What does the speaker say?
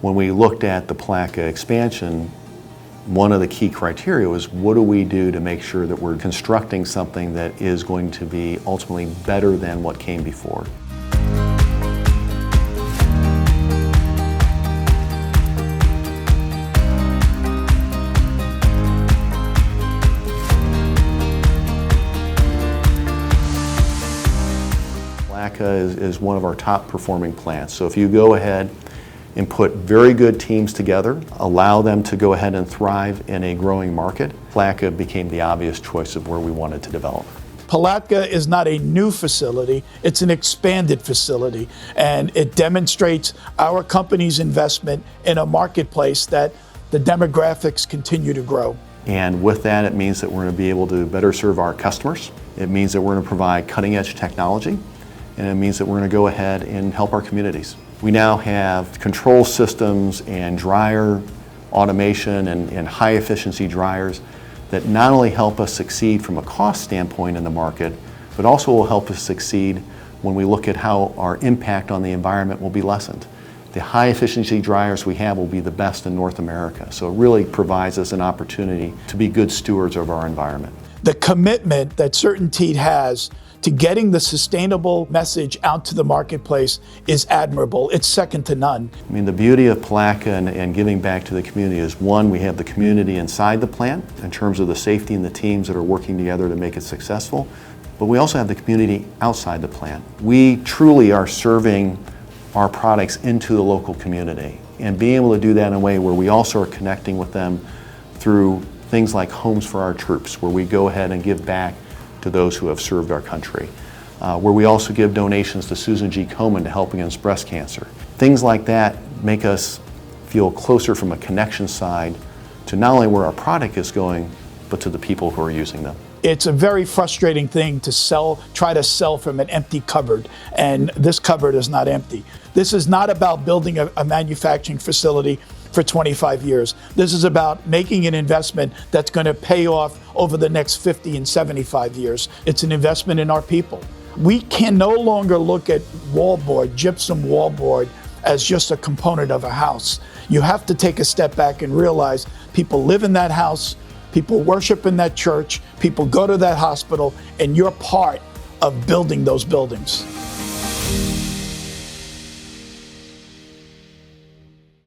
When we looked at the Palatka expansion, one of the key criteria was, what do we do to make sure that we're constructing something that is going to be ultimately better than what came before? Palatka is one of our top performing plants. So if you go ahead and put very good teams together, allow them to go ahead and thrive in a growing market, Palatka became the obvious choice of where we wanted to develop. Palatka is not a new facility, it's an expanded facility, and it demonstrates our company's investment in a marketplace that the demographics continue to grow. And with that, it means that we're going to be able to better serve our customers. It means that we're going to provide cutting-edge technology, and it means that we're going to go ahead and help our communities. We now have control systems and dryer automation and high-efficiency dryers that not only help us succeed from a cost standpoint in the market, but also will help us succeed when we look at how our impact on the environment will be lessened. The high-efficiency dryers we have will be the best in North America, so it really provides us an opportunity to be good stewards of our environment. The commitment that CertainTeed has to getting the sustainable message out to the marketplace is admirable. It's second to none. I mean, the beauty of Palatka and giving back to the community is, one, we have the community inside the plant in terms of the safety and the teams that are working together to make it successful, but we also have the community outside the plant. We truly are serving our products into the local community, and being able to do that in a way where we also are connecting with them through things like Homes for Our Troops, where we go ahead and give back to those who have served our country, where we also give donations to Susan G. Komen to help against breast cancer. Things like that make us feel closer from a connection side to not only where our product is going, but to the people who are using them. It's a very frustrating thing to try to sell from an empty cupboard, and this cupboard is not empty. This is not about building a manufacturing facility for 25 years. This is about making an investment that's going to pay off over the next 50 and 75 years. It's an investment in our people. We can no longer look at wallboard, gypsum wallboard, as just a component of a house. You have to take a step back and realize people live in that house, people worship in that church, people go to that hospital, and you're part of building those buildings.